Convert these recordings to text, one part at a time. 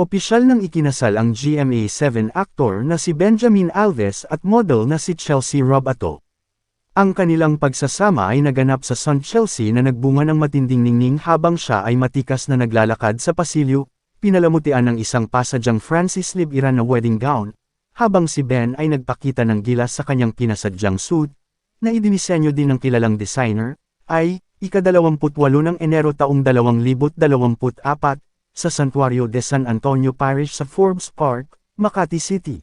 Opisyal nang ikinasal ang GMA7 actor na si Benjamin Alves at model na si Chelsea Robato. Ang kanilang pagsasama ay naganap sa Sun Chelsea na nagbunga ng matinding ningning habang siya ay matikas na naglalakad sa pasilyo, pinalamutian ng isang pasadyang Francis Libiran na wedding gown, habang si Ben ay nagpakita ng gilas sa kanyang pinasadyang suit, na idinisenyo din ng kilalang designer, ay ika-28 ng Enero taong 2024, sa Santuario de San Antonio Parish sa Forbes Park, Makati City.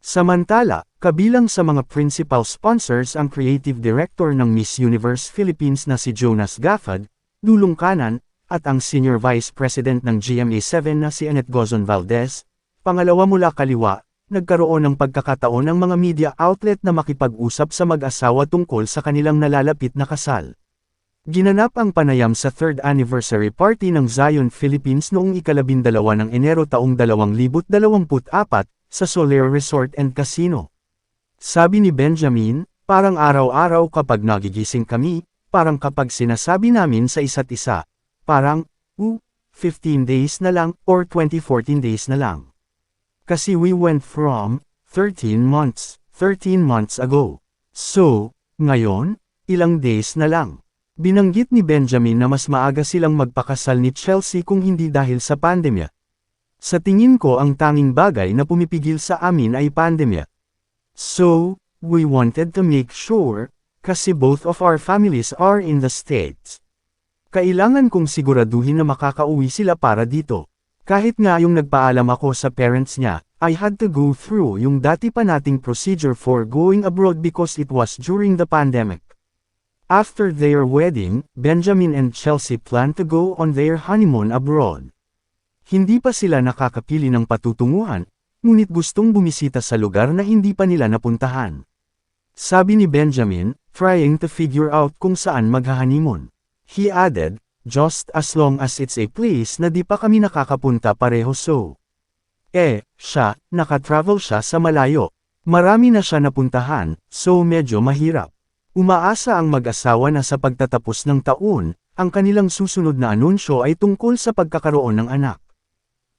Samantala, kabilang sa mga principal sponsors ang creative director ng Miss Universe Philippines na si Jonas Gaffad, dulong kanan, at ang senior vice president ng GMA7 na si Annette Gozon Valdez. Pangalawa mula kaliwa, nagkaroon ng pagkakataon ng mga media outlet na makipag-usap sa mag-asawa tungkol sa kanilang nalalapit na kasal. Ginanap ang panayam sa 3rd anniversary party ng Zion Philippines noong ika-12 ng Enero taong 2024 sa Soler Resort and Casino. Sabi ni Benjamin, parang araw-araw kapag nagigising kami, parang kapag sinasabi namin sa isa't isa, parang, 15 days na lang or 14 days na lang. Kasi we went from 13 months ago. So, ngayon, ilang days na lang. Binanggit ni Benjamin na mas maaga silang magpakasal ni Chelsea kung hindi dahil sa pandemya. Sa tingin ko ang tanging bagay na pumipigil sa amin ay pandemya. So, we wanted to make sure, kasi both of our families are in the States. Kailangan kong siguraduhin na makakauwi sila para dito. Kahit nga yung nagpaalam ako sa parents niya, I had to go through yung dati pa nating procedure for going abroad because it was during the pandemic. After their wedding, Benjamin and Chelsea plan to go on their honeymoon abroad. Hindi pa sila nakakapili ng patutunguhan, ngunit gustong bumisita sa lugar na hindi pa nila napuntahan. Sabi ni Benjamin, trying to figure out kung saan magha-honeymoon. He added, just as long as it's a place na di pa kami nakakapunta pareho so. Siya, nakatravel siya sa malayo. Marami na siya napuntahan, so medyo mahirap. Umaasa ang mag-asawa na sa pagtatapos ng taon, ang kanilang susunod na anunsyo ay tungkol sa pagkakaroon ng anak.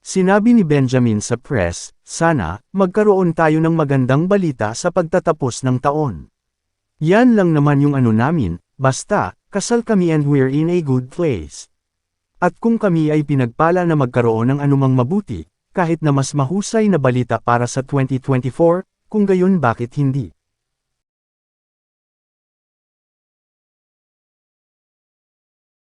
Sinabi ni Benjamin sa press, sana, magkaroon tayo ng magandang balita sa pagtatapos ng taon. Yan lang naman yung ano namin, basta, kasal kami and we're in a good place. At kung kami ay pinagpala na magkaroon ng anumang mabuti, kahit na mas mahusay na balita para sa 2024, kung gayon bakit hindi?